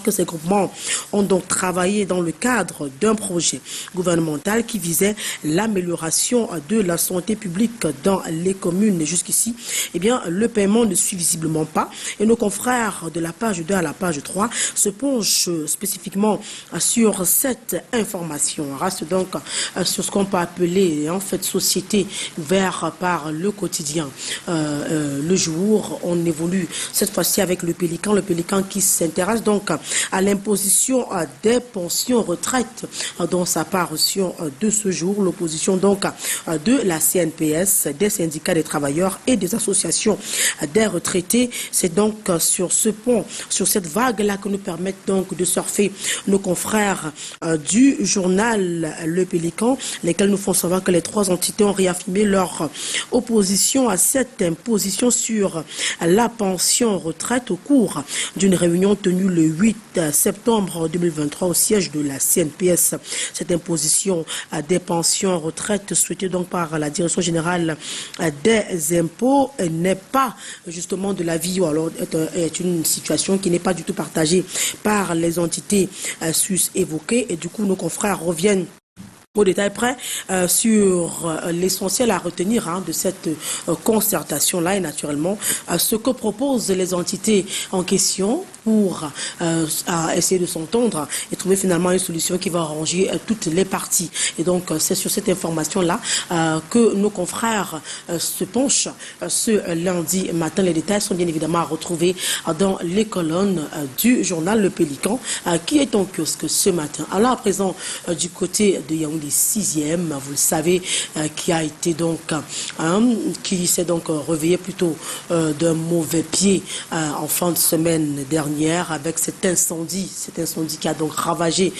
que ces groupements ont donc travaillé dans le cadre d'un projet gouvernemental qui visait l'amélioration de la santé publique dans les communes. Jusqu'ici, eh bien, le paiement ne suit visiblement pas. Et nos confrères de la page 2 à la page 3 se penchent spécifiquement sur cette information. On reste donc sur ce qu'on peut appeler en fait société ouverte par le quotidien. Le jour, on évolue cette fois-ci avec le Pélican qui s'intéresse donc à l'imposition des pensions retraites dans sa parution de ce jour. L'opposition donc de la CNPS, des syndicats des travailleurs et des associations des retraités. C'est donc sur ce pont, sur cette vague-là que nous permettent donc de surfer nos confrères du journal Le Pélican, lesquels nous font savoir que les trois entités ont réaffirmé leur opposition à cette imposition sur la pension retraite au cours d'une réunion tenue le 8 septembre 2023 au siège de la CNPS. Cette imposition des pensions retraite souhaitée donc par la Direction générale des impôts n'est pas justement de l'avis, ou alors est une situation qui n'est pas du tout partagée par les entités sus évoquées, et du coup nos confrères reviennent au détail près sur l'essentiel à retenir de cette concertation-là et naturellement ce que proposent les entités en question pour essayer de s'entendre et trouver finalement une solution qui va arranger toutes les parties. Et donc c'est sur cette information-là que nos confrères se penchent ce lundi matin. Les détails sont bien évidemment à retrouver dans les colonnes du journal Le Pélican qui est en kiosque ce matin. Alors à présent du côté de Yaoundé 6e, vous le savez, qui a été donc qui s'est donc réveillé plutôt d'un mauvais pied en fin de semaine dernière avec cet incendie qui a donc ravagé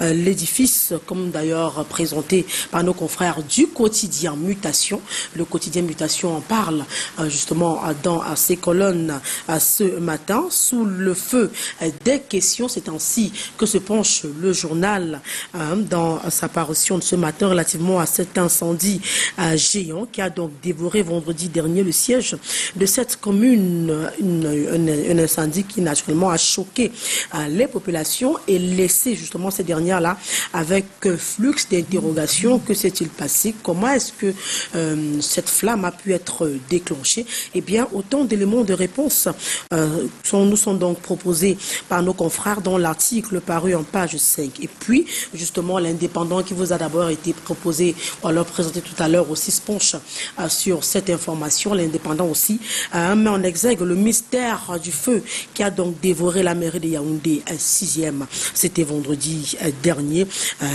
l'édifice, comme d'ailleurs présenté par nos confrères du quotidien Mutation. Le quotidien Mutation en parle justement dans ses colonnes ce matin, sous le feu des questions. C'est ainsi que se penche le journal dans sa parution de ce matin relativement à cet incendie géant qui a donc dévoré vendredi dernier le siège de cette commune, un incendie qui naturellement a choqué les populations et laissé justement ces dernières-là avec flux d'interrogations. Que s'est-il passé? Comment est-ce que cette flamme a pu être déclenchée? Eh bien, autant d'éléments de réponse nous sont donc proposés par nos confrères dans l'article paru en page 5. Et puis, justement, l'indépendant qui vous a d'abord été proposé, ou alors présenté tout à l'heure aussi, se penche sur cette information. L'indépendant aussi met en exergue le mystère du feu qui a donc dévoré la mairie de Yaoundé 6e. C'était vendredi dernier.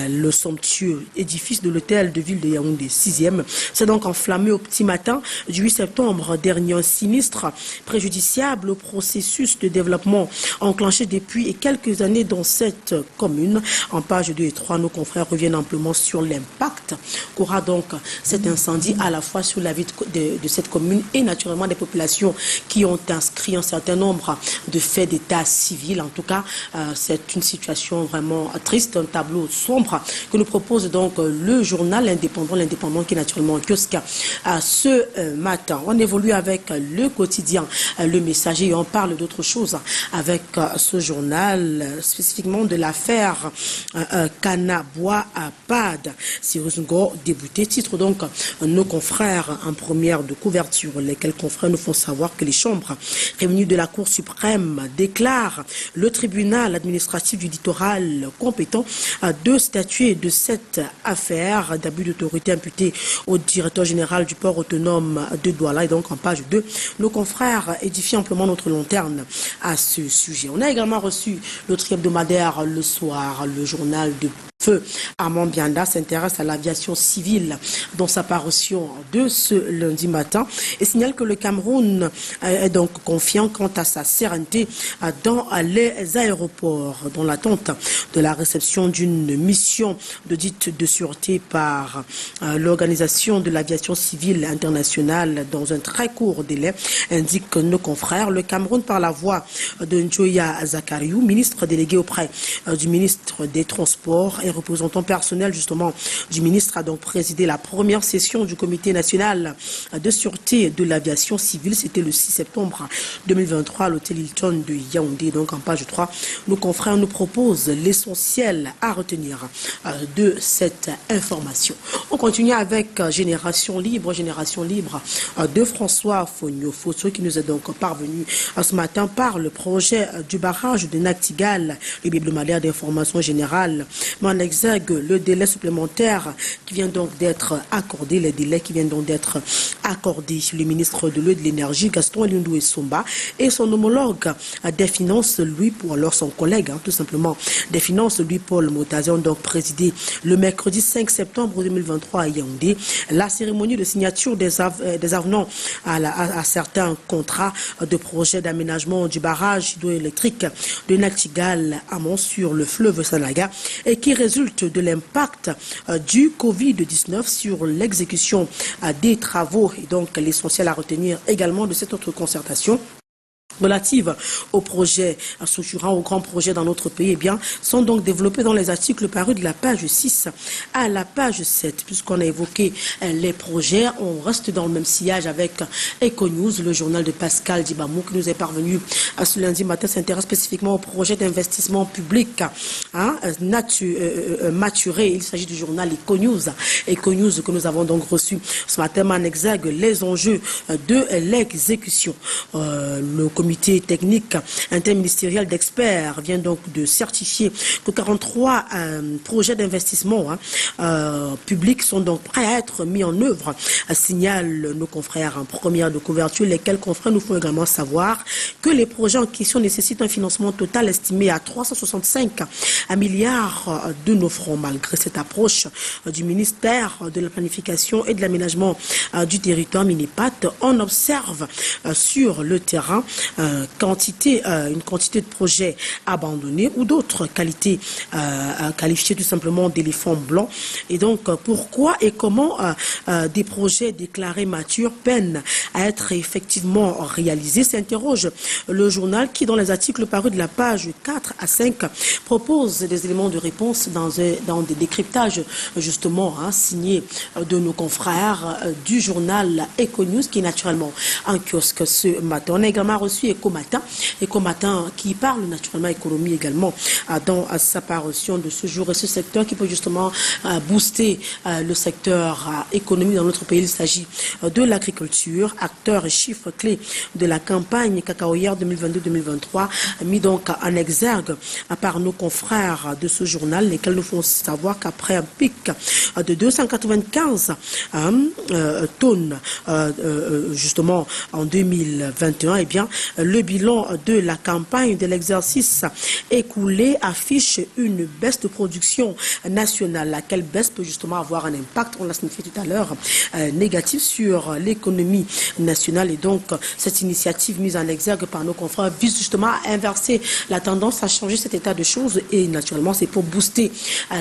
Le somptueux édifice de l'hôtel de ville de Yaoundé 6e s'est donc enflammé au petit matin du 8 septembre dernier. Un sinistre préjudiciable au processus de développement enclenché depuis quelques années dans cette commune. En page 2 et 3, nos confrères reviennent amplement sur l'impact qu'aura donc cet incendie à la fois sur la vie de cette commune et naturellement des populations qui ont inscrit un certain nombre de faits d'état civil. En tout cas, c'est une situation vraiment triste, un tableau sombre que nous propose donc le journal l'indépendant qui est naturellement en kiosque ce matin. On évolue avec le quotidien Le Messager et on parle d'autre chose avec ce journal, spécifiquement de l'affaire Canabois à Pad. Cyrus Ngo débuté, titre donc nos confrères en première de couverture, lesquels confrères nous font savoir que les chambres réunies de la Cour suprême déclarent le tribunal administratif du littoral compétent de statuer de cette affaire d'abus d'autorité imputée au directeur général du port autonome de Douala. Et donc en page 2, nos confrères édifient amplement notre lanterne à ce sujet. On a également reçu notre hebdomadaire Le Soir, le journal de Feu Armand Bianda s'intéresse à l'aviation civile dans sa parution de ce lundi matin et signale que le Cameroun est donc confiant quant à sa sérénité dans les aéroports, dans l'attente de la réception d'une mission d'audit de sûreté par l'Organisation de l'aviation civile internationale dans un très court délai, indique nos confrères. Le Cameroun, par la voix de Njoya Zakariou, ministre délégué auprès du ministre des Transports, représentant personnel justement du ministre a donc présidé la première session du comité national de sûreté de l'aviation civile. C'était le 6 septembre 2023 à l'hôtel Hilton de Yaoundé. Donc en page 3, nos confrères nous proposent l'essentiel à retenir de cette information. On continue avec Génération Libre de François Fogno-Fosso qui nous est donc parvenu ce matin par le projet du barrage de Nactigal, le hebdomadaire d'information générale. Mais en exergue le délai supplémentaire qui vient donc d'être accordé, les délais qui viennent donc d'être accordés. Le ministre de l'Eau et de l'Énergie, Gaston Elundou Essomba, et son homologue des Finances, son collègue, tout simplement, des Finances, Louis-Paul Motazi, ont donc présidé le mercredi 5 septembre 2023 à Yaoundé la cérémonie de signature des avenants à certains contrats de projet d'aménagement du barrage hydroélectrique de Nactigal amont sur le fleuve Sanaga et qui résulte de l'impact du Covid-19 sur l'exécution des travaux. Et donc l'essentiel à retenir également de cette autre concertation relatives aux projets structurants, aux grands projets dans notre pays, eh bien, sont donc développés dans les articles parus de la page 6 à la page 7. Puisqu'on a évoqué les projets, on reste dans le même sillage avec Econews, le journal de Pascal Dibamou, qui nous est parvenu ce lundi matin, s'intéresse spécifiquement au projet d'investissement public maturé. Il s'agit du journal Econews que nous avons donc reçu ce matin en exergue les enjeux de l'exécution. Le comité technique interministériel d'experts vient donc de certifier que 43 projets d'investissement publics sont donc prêts à être mis en œuvre, signalent nos confrères en première de couverture, lesquels confrères nous font également savoir que les projets en question nécessitent un financement total estimé à 365 milliards de nos francs. Malgré cette approche du ministère de la Planification et de l'Aménagement du territoire, Minipat, on observe sur le terrain une quantité de projets abandonnés ou d'autres qualités qualifiées tout simplement d'éléphants blancs. Et donc, pourquoi et comment des projets déclarés matures peinent à être effectivement réalisés, s'interroge le journal qui, dans les articles parus de la page 4 à 5, propose des éléments de réponse dans des décryptages justement signés de nos confrères du journal Econews, qui est naturellement en kiosque ce matin. On a également reçu Ecomatin qui parle naturellement économie également dans sa parution de ce jour, et ce secteur qui peut justement booster le secteur économique dans notre pays. Il s'agit de l'agriculture, acteur et chiffre clé de la campagne cacaoyère 2022-2023, mis donc en exergue par nos confrères de ce journal, lesquels nous font savoir qu'après un pic de 295 tonnes justement en 2021, eh bien, le bilan de la campagne de l'exercice écoulé affiche une baisse de production nationale. Laquelle baisse peut justement avoir un impact, on l'a signifié tout à l'heure, négatif sur l'économie nationale. Et donc, cette initiative mise en exergue par nos confrères vise justement à inverser la tendance, à changer cet état de choses. Et naturellement, c'est pour booster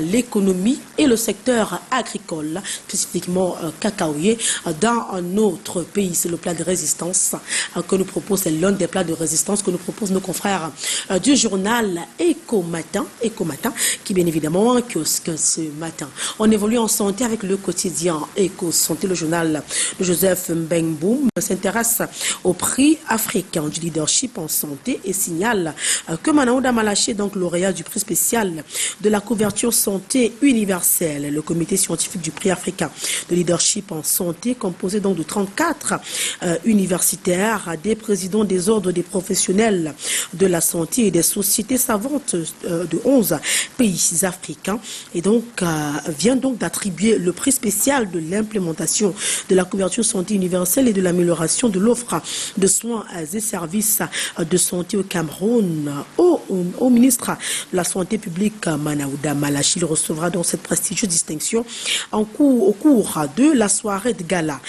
l'économie et le secteur agricole, spécifiquement cacaoyer, dans notre pays. C'est le plan de résistance que nous propose, c'est l'un des plans de résistance que nous proposent nos confrères du journal Ecomatin, qui bien évidemment en kiosque ce matin. On évolue en santé avec le quotidien Eco-Santé. Le journal de Joseph Mbengboum s'intéresse au prix africain du leadership en santé et signale que Manaouda Malaché, donc lauréat du prix spécial de la couverture santé universelle, le comité scientifique du prix africain de leadership en santé, composé donc de 34 universitaires, des présidents des ordres des professionnels de la santé et des sociétés savantes de 11 pays africains, et donc vient donc d'attribuer le prix spécial de l'implémentation de la couverture santé universelle et de l'amélioration de l'offre de soins et services de santé au Cameroun au ministre de la Santé publique Manaouda Malachi. Il recevra donc cette prestigieuse distinction au cours de la soirée de gala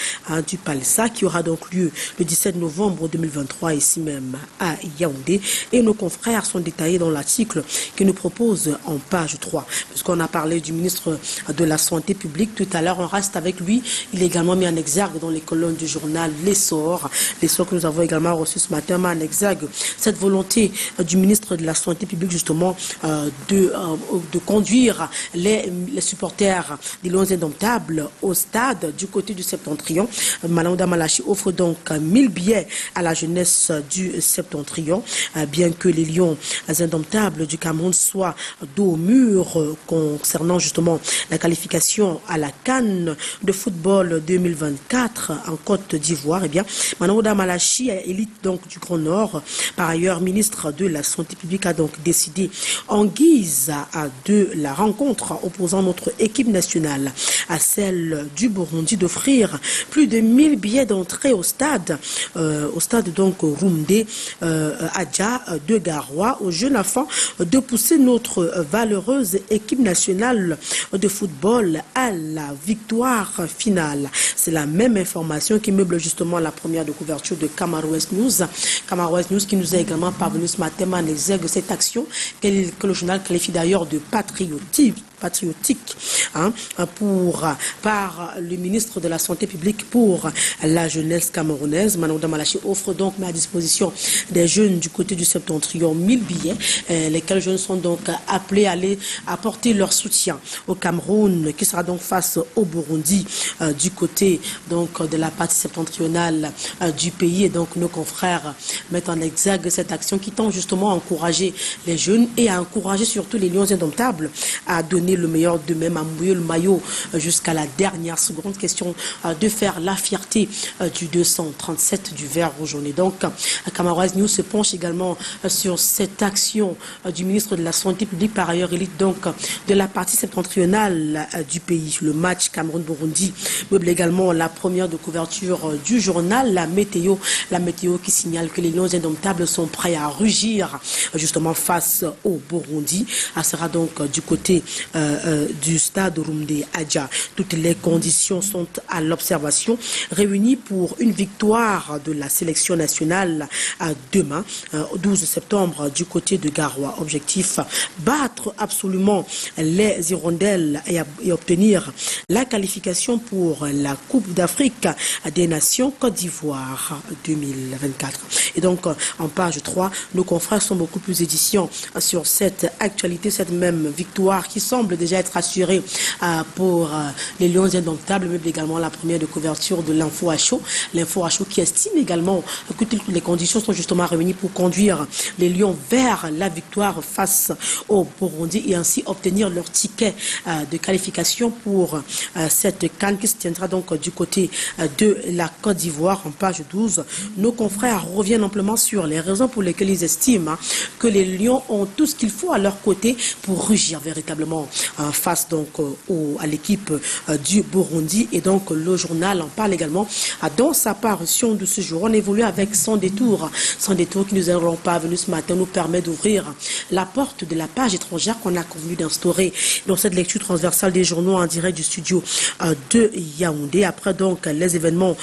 du Palsa qui aura donc lieu le 17 novembre 2023 ici ici même à Yaoundé. Et nos confrères sont détaillés dans l'article qui nous propose en page 3. Puisqu'on a parlé du ministre de la Santé publique tout à l'heure, on reste avec lui. Il est également mis en exergue dans les colonnes du journal L'Essor. L'Essor que nous avons également reçu ce matin met en exergue cette volonté du ministre de la Santé publique justement de conduire les supporters des Lions indomptables au stade du côté du Septentrion. Malouda Malachi offre donc 1000 billets à la jeunesse du Septentrion, bien que les Lions indomptables du Cameroun soient dos au mur concernant justement la qualification à la CAN de football 2024 en Côte d'Ivoire. Eh bien, Malouda Malachi, élite donc du Grand Nord, par ailleurs ministre de la Santé publique, a donc décidé en guise de la rencontre opposant notre équipe nationale à celle du Burundi d'offrir plus de 1000 billets d'entrée au stade donc Rumde Adja de Garoua, aux jeunes enfants de pousser notre valeureuse équipe nationale de football à la victoire finale. C'est la même information qui meuble justement la première de couverture de Camarouest News. Camarouest News qui nous a également parvenu ce matin en exergue cette action que le journal qualifie d'ailleurs de patriotique par le ministre de la Santé publique pour la jeunesse camerounaise. Malouda Malachi offre donc à disposition des jeunes du côté du Septentrion 1000 billets, lesquels jeunes sont donc appelés à aller apporter leur soutien au Cameroun, qui sera donc face au Burundi du côté donc de la partie septentrionale du pays. Et donc nos confrères mettent en exergue cette action qui tend justement à encourager les jeunes et à encourager surtout les Lions indomptables à donner le meilleur d'eux-mêmes, à mouiller le maillot jusqu'à la dernière seconde. Question de faire la fierté du 237 du vert rouge jaune. Et donc, Camarouest News se penche également sur cette action du ministre de la Santé publique, par ailleurs élite donc de la partie septentrionale du pays. Le match Cameroun-Burundi meuble également la première de couverture du journal, la météo qui signale que les Lions indomptables sont prêts à rugir justement face au Burundi. Elle sera donc du côté du stade Rumde Adja. Toutes les conditions sont à l'observation, réunies pour une victoire de la sélection nationale demain, 12 septembre, du côté de Garoua. Objectif, battre absolument les Hirondelles et obtenir la qualification pour la Coupe d'Afrique des Nations Côte d'Ivoire 2024. Et donc, en page 3, nos confrères sont beaucoup plus éditions sur cette actualité, cette même victoire qui semble déjà être assurée pour les Lions indomptables, mais également la première de couverture de l'Info à chaud. L'Info à chaud qui estime également que toutes les conditions sont justement réunies pour conduire les Lions vers la victoire face au Burundi et ainsi obtenir leur ticket de qualification pour cette CAN qui se tiendra donc du côté de la Côte d'Ivoire. En page 12, nos confrères reviennent amplement sur les raisons pour lesquelles ils estiment que les Lions ont tout ce qu'il faut à leur côté pour rugir véritablement face donc à l'équipe du Burundi. Et donc le journal en parle également dans sa parution de ce jour. On évolue avec Sans détour qui nous est parvenu ce matin, nous permet d'ouvrir la porte de la page étrangère qu'on a convenu d'instaurer dans cette lecture transversale des journaux en direct du studio de Yaoundé. Après donc les événements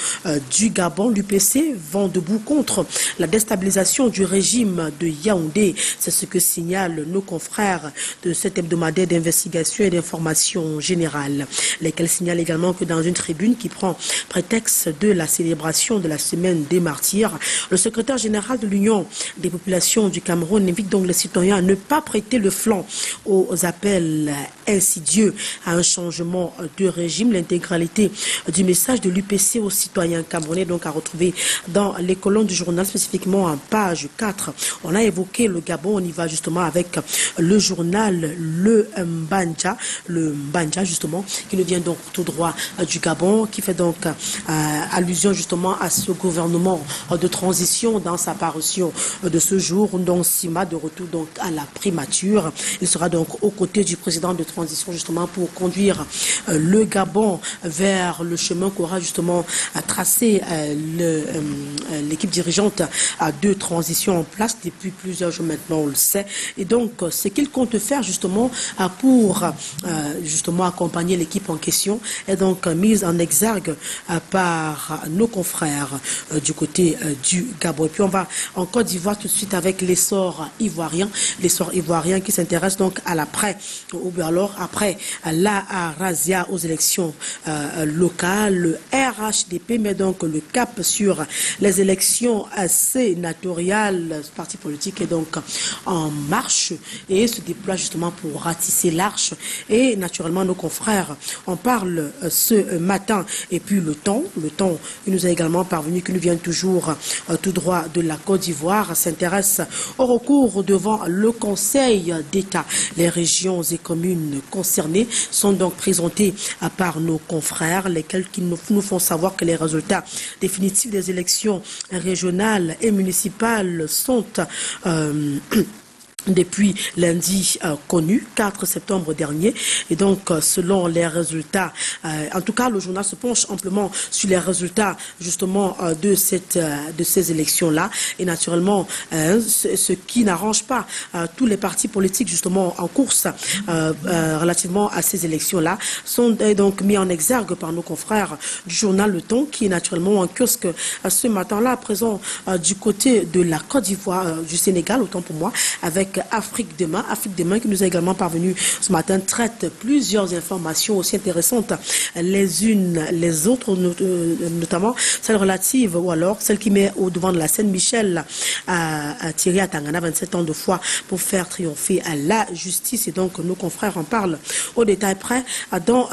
du Gabon, l'UPC vend debout contre la déstabilisation du régime de Yaoundé. C'est ce que signalent nos confrères de cet hebdomadaire d'investigation et d'information générale, lesquels signalent également que dans une tribune qui prend prétexte de la célébration de la semaine des martyrs, le secrétaire général de l'Union des populations du Cameroun invite donc les citoyens à ne pas prêter le flanc aux appels insidieux à un changement de régime. L'intégralité du message de l'UPC aux citoyens camerounais donc à retrouver dans les colonnes du journal, spécifiquement en page 4. On a évoqué le Gabon, on y va justement avec le journal Le Mbanja justement, qui nous vient donc tout droit du Gabon, qui fait donc allusion justement à ce gouvernement de transition dans sa parution de ce jour, dont Sima de retour donc à la primature. Il sera donc aux côtés du président de transition justement pour conduire le Gabon vers le chemin qu'aura justement tracé l'équipe dirigeante de transition en place depuis plusieurs jours maintenant, on le sait. Et donc, ce qu'il compte faire justement pour pour justement accompagner l'équipe en question est donc mise en exergue par nos confrères du côté du Gabon. Et puis on va en Côte d'Ivoire tout de suite avec l'essor ivoirien qui s'intéresse donc à l'après, ou bien alors après la razzia aux élections locales. Le RHDP met donc le cap sur les élections sénatoriales. Ce parti politique est donc en marche et se déploie justement pour ratisser l'arche. Et naturellement, nos confrères en parlent ce matin. Et puis le temps, il nous a également parvenu, qui nous vient toujours tout droit de la Côte d'Ivoire, s'intéresse au recours devant le Conseil d'État. Les régions et communes concernées sont donc présentées par nos confrères, lesquels qui nous font savoir que les résultats définitifs des élections régionales et municipales sont depuis lundi connu, 4 septembre dernier. Et donc, selon les résultats, en tout cas, le journal se penche amplement sur les résultats, justement, de ces élections-là. Et naturellement, ce qui n'arrange pas tous les partis politiques, justement, en course relativement à ces élections-là, sont donc mis en exergue par nos confrères du journal Le Temps, qui est naturellement en kiosque ce matin-là, présent du côté de la Côte d'Ivoire, du Sénégal, autant pour moi, avec Afrique Demain qui nous a également parvenu ce matin, traite plusieurs informations aussi intéressantes les unes les autres, notamment celle relative ou alors celle qui met au devant de la scène Michel Thierry Atangana, 27 ans de foi pour faire triompher à la justice. Et donc nos confrères en parlent au détail près dans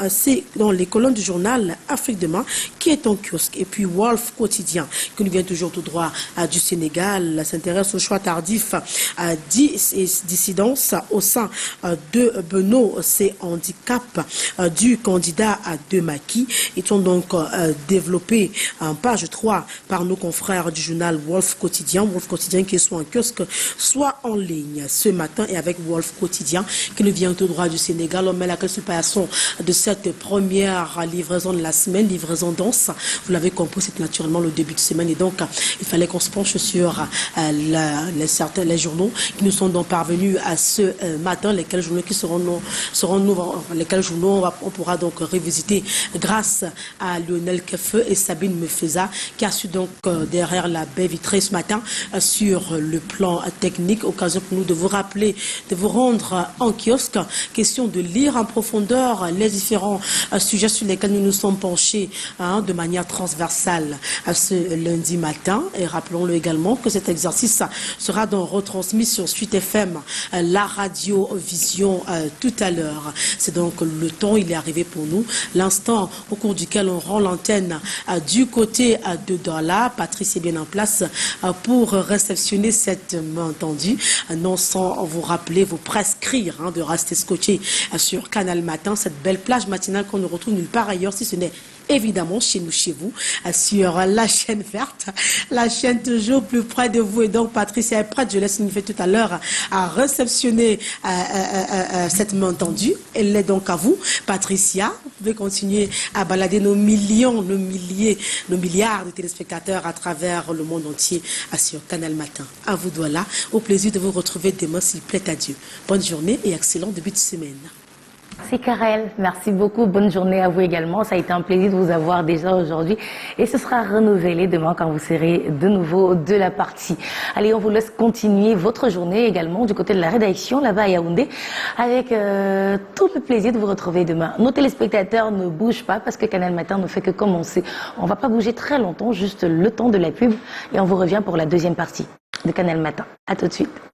les colonnes du journal Afrique Demain qui est en kiosque. Et puis Wolf Quotidien qui nous vient toujours tout droit du Sénégal s'intéresse au choix tardif dissidence au sein de Beno, c'est handicap du candidat de Maki. Ils sont donc développés en page 3 par nos confrères du journal Wolf Quotidien qui est soit en kiosque, soit en ligne ce matin. Et avec Wolf Quotidien qui nous vient tout droit du Sénégal, on met la question de cette première livraison de la semaine, livraison dense. Vous l'avez compris, c'est naturellement le début de semaine et donc il fallait qu'on se penche sur les journaux qui nous sont donc parvenus à ce matin, lesquels journaux on pourra donc revisiter grâce à Lionel Kefeu et Sabine Mefeza qui a su donc derrière la baie vitrée ce matin sur le plan technique. Occasion pour nous de vous rappeler, de vous rendre en kiosque, question de lire en profondeur les différents sujets sur lesquels nous nous sommes penchés de manière transversale ce lundi matin. Et rappelons-le également que cet exercice sera donc retransmis sur Suite FM, la radio vision tout à l'heure. C'est donc le temps, il est arrivé pour nous, l'instant au cours duquel on rend l'antenne du côté de Douala. Patrice est bien en place pour réceptionner cette main tendue, non sans vous rappeler, vous prescrire de rester scotché sur Canal Matin, cette belle plage matinale qu'on ne retrouve nulle part ailleurs si ce n'est évidemment chez nous, chez vous, sur la chaîne verte, la chaîne toujours plus près de vous. Et donc Patricia est prête, je l'ai signifié tout à l'heure, à réceptionner cette main tendue. Elle est donc à vous, Patricia. Vous pouvez continuer à balader nos millions, nos milliards de téléspectateurs à travers le monde entier sur Canal Matin. À vous, Douala. Au plaisir de vous retrouver demain, s'il plaît à Dieu. Bonne journée et excellent début de semaine. C'est Karel, merci beaucoup, bonne journée à vous également, ça a été un plaisir de vous avoir déjà aujourd'hui et ce sera renouvelé demain quand vous serez de nouveau de la partie. Allez, on vous laisse continuer votre journée également du côté de la rédaction là-bas à Yaoundé avec tout le plaisir de vous retrouver demain. Nos téléspectateurs ne bougent pas parce que Canal Matin ne fait que commencer. On ne va pas bouger très longtemps, juste le temps de la pub et on vous revient pour la deuxième partie de Canal Matin. À tout de suite.